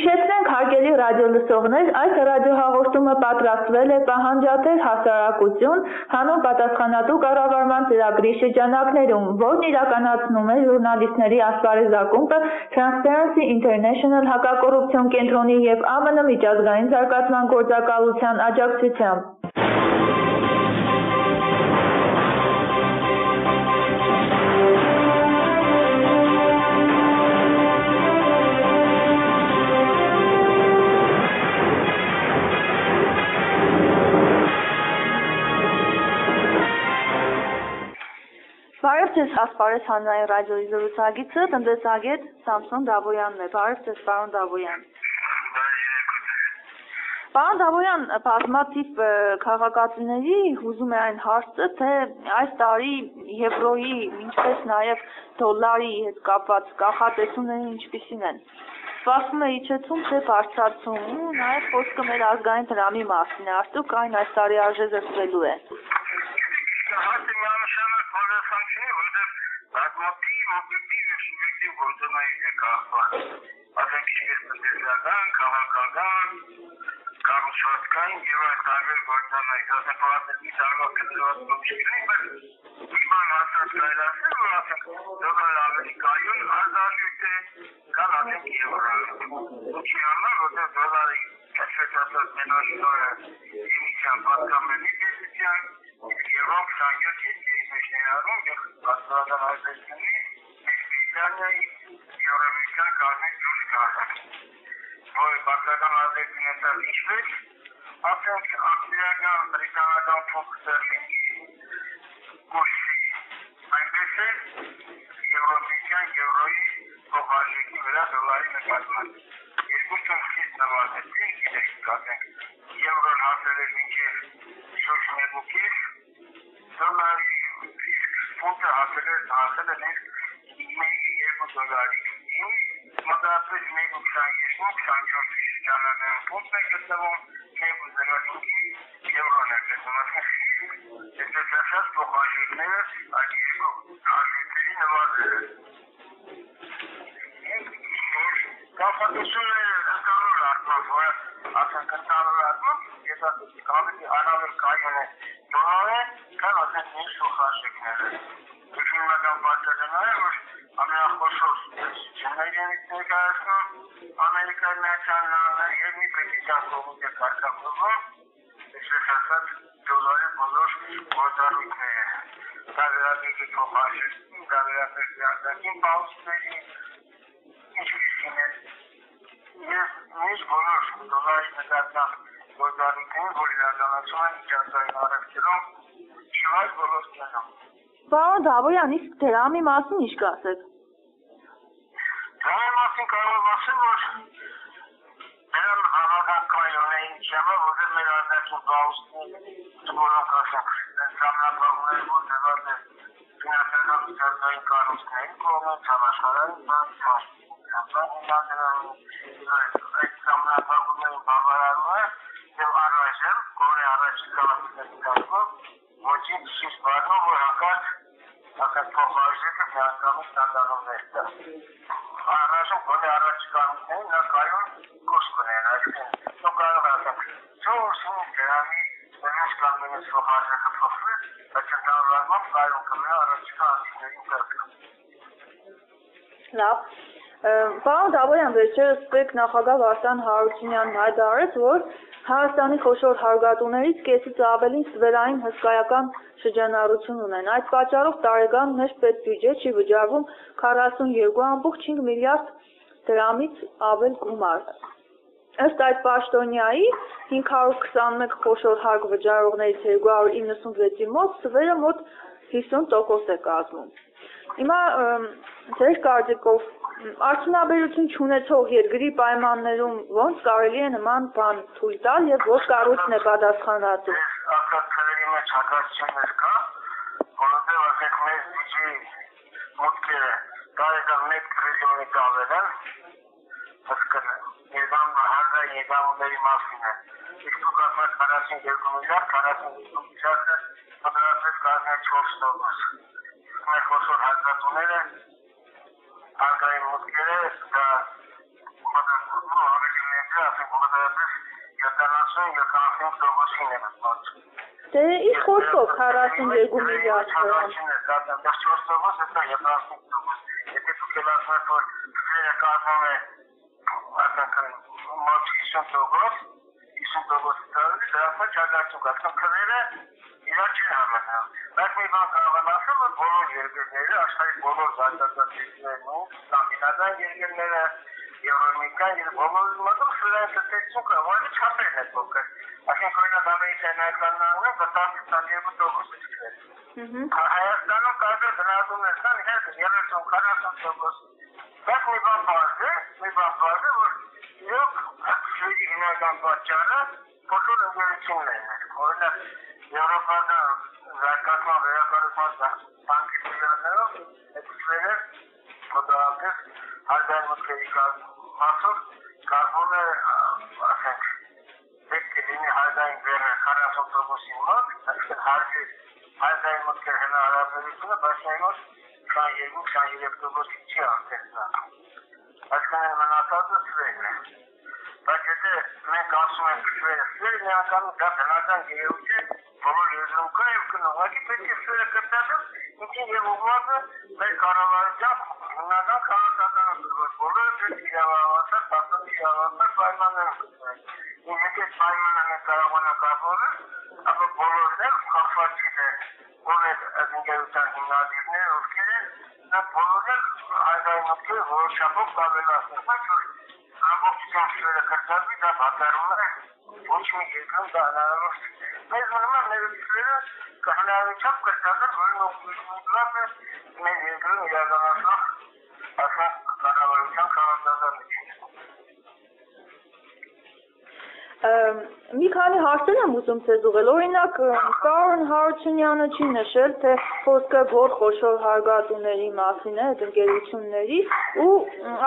Հիշեցնենք հարգելի ռադիոլսողներ, այս ռադիոհաղորդումը պատրաստվել է պահանջատեր հասարակություն հանուն պատասխանատու կառավարման ծրագրի շրջանակներում, որն իրականացնում է ժուրնալիստների ասպարեզակումբը Transparency International հակակոռուպցիոն կենտրոնի և ԱՄՆ միջազգային զարգացման գործակալության աջակցությամբ։ Բարև ձեզ, ասպարեզ հանրային ռադիոյի զրուցակիցը տնտեսագետ Սամսոն Դավոյանն է։ Բարև ձեզ, պարոն Դավոյան։ Պարոն Դավոյան, բազմաթիվ քաղաքացիների հուզում է այն հարցը, թե այս տարի եվրոյի, ինչպես նաև դոլարի հետ կապված կանխատեսումները ինչպիսին են։ Սպասվում է իջեցում, թե բարձրացում, ու նաև խոսքը մեր ազգային դրամի մասին է, արդյոք այն այս տարի արժե զրկվելու է։ Օբյեկտիվ և սուբյեկտիվ գործոնային է կախված, ասենք ինչպես տնտեսական, քաղաքական, կառուցվածքային և այլ տարբեր գործոնային, ասենք պարզապես տարվա կտրվածքով չգնի, բայց մի բան հաստատ կարելի ասել, որ ասենք դոլարը ավելի կայուն արտարժույթ է, քան ասենք եվրոն։ Ինչի համար, որտեղ դոլարի այսպես ասած մենաշնորհը էմիսիան պատկանում է տեսության, իսկ եվրոն 27 երկրի մեջ ներառում և հաստատական այդպեսնի Բրիտանիայի եվրոմիության կազմից դուրս գալը, որ բացական ազդեցություն ունեցավ ինչպես, ասենք ավստրիական, բրիտանական ֆունտ ստերլինգի կուրսի, այնպես էլ եվրոմիության եվրոյի փոխարժեքի վրա դոլարի նկատմամբ։ Երկուսն խիստ նվազեցին, գիտեք, ասենք եվրոն հասել է մինչև շուրջ 1.5, դոլարի ֆունտը հասել է նեղ $2 մոտավորապես 1.22-24 շրջանակներում ֆունտն է գտնվում, 2.05 եվրոն է գտնվում, այսպես ասած փոխարժեքները այդ երկու արժեքների նվազել են։ Կանխատեսումները ընդհանուր առմամբ, որը ասենք ընդհանուր առմամբ, ես ասեցի ավելի առավել կայուն է դոլարը, քան ասենք մյուս փոխարժեքները։ Հիմնական բացատրությունն է, որ ամենախոշոր ցուցիչներից ներկայացնում Ամերիկայի Միացյալ Նահանգները և մի պետության կողմից է կարգավորվում, այսպես ասած դոլարի բոլոր գործառույթները։ Դա վերաբերում է փոխարժեքին, դա վերաբերում է արտաքին պաունդների, ինչպիսին են և մյուս բոլոր դոլարի նկատմամբ գործառույթները, որ իրականացում են միջազգային առևտրում և այլ ոլորտներում։ Պարոն Դավոյան, իսկ դրամի մասին ինչ կասեք։ Դրամի մասին կարող եմ ասել, որ դրամ հավաքական կայուն է ինչ համար, որտեղ մեր արտաքին պաունդները, որոնք ասենք ժամանակավորներ ոնտեղած է ֆինանսական միջազգային կառույցների կողմից, համաշխարհային բանկերից, այդ ժամանակավորներին բավարարում է և առայժմ գոնե առաջիկա ամիսների ոչինչ չի սպառնում, որ հանկարծ փոխարժեքը միանգամից ստանդարտներ տա։ Առայժմ գոնե առաջիկա ամիսներին նա կայուն կուրս կունենա, այսինքն դու կարող ես ասենք 4-5 դրամի մյուս կամ մյուս փոխարժեքը փոխվի, բայց ընդհանուր առմամբ կայուն կմնա առաջիկա ամիսների ընթացքում։ Լավ։ Պարոն Դավոյան, վերջերս ՍՊԵԿ նախագահ Վարդան Հարությունյանն հայտարարեց, որ Հայաստանի խոշոր հարկատուներից կեսից ավելին ստվերային հսկայական շրջանառություն ունեն։ Այդ պատճառով տարեկան մեր պետբյուջե չի վճարվում 42.5 միլիարդ դրամից ավել գումար։ Ըստ այդ պաշտոնյայի 521 խոշոր հարկ վճարողներից 296-ի մոտ ստվերը մոտ 50% է կազմում։ Հիմա ձեր կարծիքով արդյունաբերություն չունեցող երկրի պայմաններում ոնց կարելի է նման բան թույլ տալ եւ ոչ կառույցն է պատասխանատու։ Ակածների մեջ հակասություններ կա, որովհետեւ ասենք մեր բյուջեի մուտքերը տարեկան 1 տրիլիոնից ավել են, հասկանում հարցային եկամուտների մասին է։ Իսկ դուք ասած 42 միլիարդ, 42 միլիարդը մոտավորապես կազմում է 4%։ Մեր խոշոր հարկատուները հարկային մուտքերը դա ավելի Դե իսկ խոսքով 42 միլիարդ դրամ։ Եթե դուք ասում որ ծրերը կազմում է մոտ 50%, դրանց չարժանացում կա, քրերը իրար չեն համաձայն։ Բայց մի բան կարող եմ ասել, որ բոլոր երկրները, աշխարհի բոլոր զարգացած սկանդինավյան երկրները, եվրոմիկան, բոլորի մոտում սրան տնտեսություն կա, որը չափերն է փոքր։ Այսինքն օրինակ Ամերիկայի ներկայացնողը 10-22% Հայաստանում կարծես գնահատումներ կան 30-40%։ Բայց մի բան պարզ է, որ իրոք ակցիայի հիմնական պատճառը փոքր ընկերություններն են։ Օրինակ Եվրոպական զարգացման վերակառուցման բանկի ծրագրերով էքսպերտները մոտավորապես հազար մտքերի մասով կազմում է, ասենք, պետք է լինի հազարին բեռը 40%-ի մոտ, այսինքն հազարին մտքեր հնարավորությունը, բայց այնոց 22-23% չի անցնա։ Այսինքն մնացածը սվերն է։ Բայց եթե մենք ասում ենք սվերը, միանգամից դա բնական գերուց է, բոլոր երկրում կա և կնող, այդի պետք է սվերը կրտածում, ինչին և ուղղվածը մեր կառավարության հիմնական քաղաքականություն, որ բոլորը պետք իրավավասար, պատմած իրավավասար պայմաններում կտվեն։ Եթե պայմանը մենք կարողանանք ապրել, ապա բոլորն էլ խախված չիտե, ով է ընկերության հիմնադիրները, ովքեր են, նա բոլորն էլ այդային մտքերը որոշապով կավելացնեն, բայց որ ամբողջության սվերը կրտածի, դա բացառում է ոչ մի երկրում դա հնարավոր չէ։ Մեզ մնում է մեր սվերը հնարավորությամբ կրտածել, որն ուղղված է մեր երկրում իրականացնող ասած կառավարության քաղաքականություն։ Մի քանի հարցեր եմ ուզում ձեզ ուղղել, օրինակ Կարոն Հարությունյանը չի նշել, թե խոսքը որ խոշոր հարգատուների մասին է, այդ ընկերությունների, ու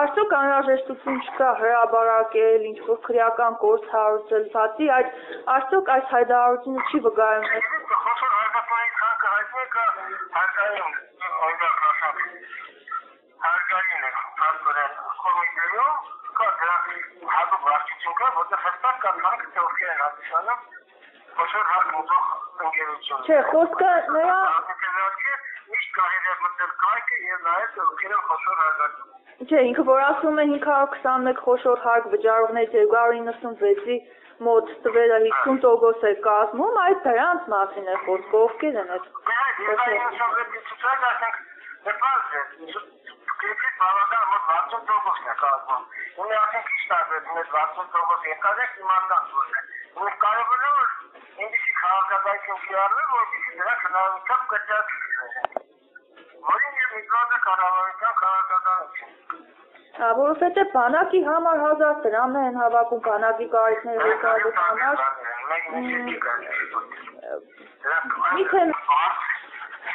արդյոք անհրաժեշտություն չկա հրաբարակել, ինչ-որ քրեական կորս հարուցել, բացի այդ, արդյոք այս հայտարարությունը չի վկայում։ Խոշոր հարգատուների ցանկը հայտնի կա հարգային, օրինակ ասած, հարգային է, հարգորեն կոմիտեում, կա դրա հատուկ վարչություն կա, որտեղ հստակ կա ցանկը, թե ովքեր են հանդիսանում խոշոր հարգմուտող ընկերություն։ Չէ, խոսքը նրա միշտ կարելի է մտնել կայքը և նայել, թե ովքեր են խոշոր հարգատու։ Չէ, ինքը որ ասում է 521 խոշոր հարկ վճարողներից 296-ի մոտ տվերը 50% է կազմում, այդ դրանց մասին է խոսքը, ովքեր են այդ։ Կրիպիտ բավական մոտ 60% է կազմում։ Ունի ասենք ինչ տարբերություն է 60% եկազեք իմանտան որ է։ Ունի կարևորը որ ինչի քաղաքականություն կիրառվի, որպեսզի դրա հնարավորությամբ կրճատվի։ Որին և միգրացիա կառավարության քաղաքականություն։ Որովհետև բանակի համար 1000 դրամ են հավաքում բանակի կարիքները լուծելու համար։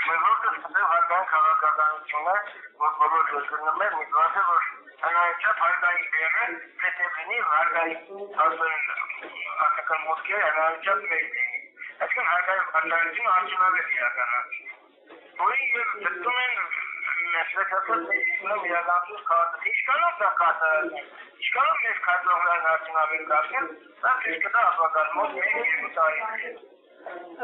Հարգային քաղաքականություն է, որ բոլոր երկրներում է միգրացիա, որ հնարավորությամբ հարգային բեռը պետք է լինի հարգային ասական մոտքերը հնարավորությամբ մեկ լինի։ Այսինքն հարգային արտադրությունը արդյունավետ իրականացում։ Որին և դրդում են մեջբեցացած իրականացում քաղաքացի։ Ինչքանով դա կատարվում, ինչքանով մեր քարտողներն արդյունավետ կազմեն, դա ցույց կտա ապագան մոտ 1-2 տարի։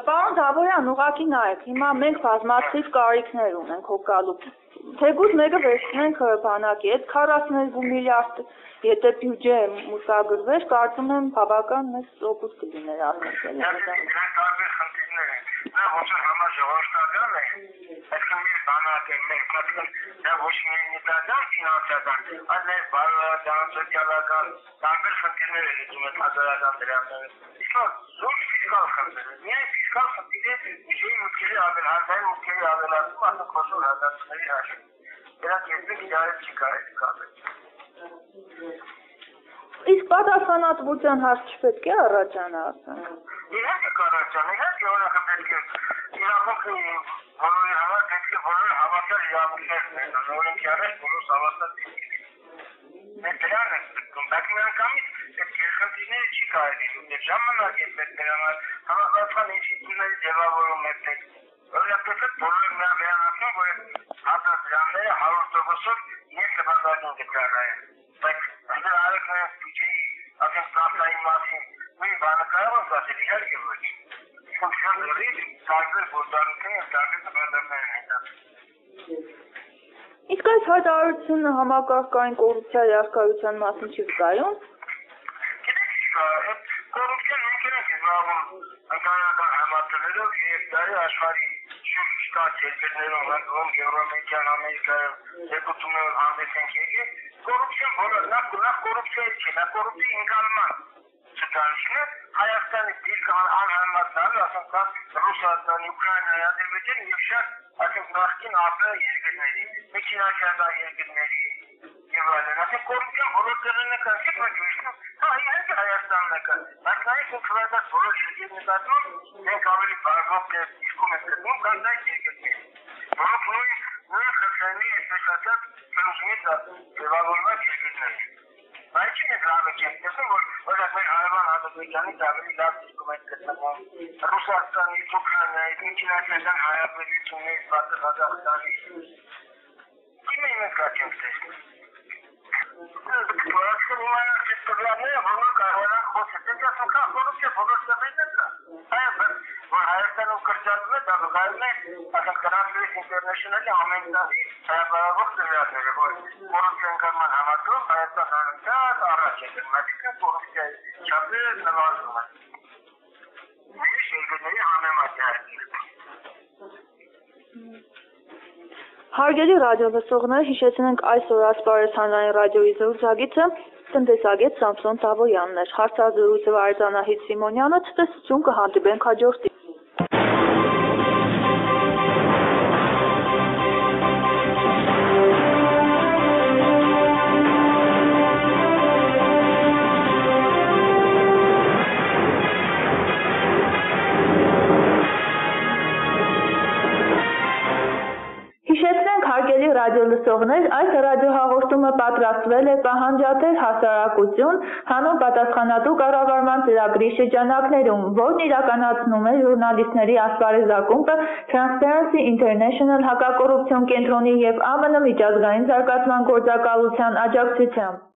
Պարոն Դավոյան, ուղղակի նայեք, հիմա մենք բազմաթիվ կարիքներ ունենք հոգալու։ Թեկուզ մեկը վերցնենք բանակի, այդ 42 միլիարդ եթե բյուջե մուտագրվեր, կարծում եմ բավական մեծ օգուտ կլիներ ասել։ Դրանք տարբեր խնդիրներ են։ Դա ոչ համաժողովրդական է, այսինքն մեր բանակը, դա ոչ միայն նյութական, ֆինանսական, այլ նաև բարոյական, սոցիալական, տարբեր խնդիրներ են լուծում այդ հազարական դրամները։ Իսկ զուտ ֆիսկալ խնդիր է։ Միայն ֆիսկալ խնդիրը բյուջեի մուտքերի հազարի մուտքերի ավելացում ասենք խոշոր հագածությունների հաշվին։ Դրանք երբեք իրար չի կարելի կապել։ Իսկ պատասխանատվության հարց չպետք է առաջանա, ասենք։ Իհարկե կառաջանա, իհարկե օրինակ պետք է իրավունքի բոլորի համար պետք է բոլորը հավասար իրավունքներ ունենան, օրենքի առաջ բոլորս հավասար պետք է։ Մենք դրան ենք պետքում, բայց միանգամից այդ երկրները չի կարելի լուծել, ժամանակ է պետք դրանալ, համապատասխան ինստիտուտների ձևավորում է պետք։ Օրինակ պետք բոլորը միանացնում, որ 1000 դրամները 100%-ով ես նպատակին կծառայեն, բայց դրա արեք բյուջեի ասենք ծախսային մասին մի բանը կարող է ասել, իհարկե ոչ։ Իսկ շատ լրիվ տարբեր գործառույթներ եւ տարբեր նպատակներ են հետապ։ Իսկ այս հայտարարությունը համակարգային կոռուպցիայի առկայության մասին չի վկայում։ Գիտեք, այդ կոռուպցիան ինքն է զբաղվում ընկերական համատներով եւ դարի աշխարհի շուրջ կա երկրներում, հատկում Եվրոմեդիան, Ամերիկայում, երկու հանդես են եկել, կոռուպցիան բոլոր նախ կոռուպցիայի չի, նա կոռուպցիայի ընկալման ցուցանիշն է, Հայաստանի դիրք անհամաձայն, ասենք Ռուսաստան, Ուկրաինա, Ադրբեջան եւ շատ ասենք նախկին ԱՊ երկրների, մեքենայական երկրների եւ այլն, ասենք կոռուպցիան բոլոր տեղերն է կա, հա իհարկե Հայաստանն է կա, բայց նաեւ ինքնավարված բոլոր երկրների նկատմամբ մենք ավելի բարձր դիրքում ենք գտնում, քան այդ երկրները, որոնք նույն խնդրի այսպես ասած ֆրուզմից ձևավորված երկրներ են։ Բայց ինչ է լավ եկել, որ մեր հարևան Ադրբեջանի ավելի լավ դիրքում ենք գտնվում, Ռուսաստանի, Ուկրաինայի, ինքնիշխանական հարաբերությունների, Ղազախստանի։ Ինչ մենք կաչենք տեսնել։ Հայաստանում կրճատում է, դա վկայում է, ասենք Transparency International-ի ամեն տարի հայաբարավոր ծրագրերը, որ կոռուպցիայի ընկալման համակարգում Հայաստանն անընդհատ առաջ է գնում, այսինքն կոռուպցիայի չափերը նվազում են։ Մյուս երկրների համեմատ է այդ։ Հարգելի ռադիոլսողներ, հիշեցնենք այսօր ասպարեզ հանրային ռադիոյի զրուցակիցը տնտեսագետ Սամսոն Տավոյանն էր։ Հարցազրույցը վարեց Անահիտ Սիմոնյանը, ցտեսություն կհանդիպենք հաջորդ ռադիոլսողներ, այս ռադիոհաղորդումը պատրաստվել է պահանջատեր հասարակություն հանուն պատասխանատու կառավարման ծրագրի շրջանակներում, որն իրականացնում է ժուրնալիստների ասպարեզակումբը Transparency International հակակոռուպցիոն կենտրոնի և ԱՄՆ միջազգային զարգացման գործակալության աջակցությամբ։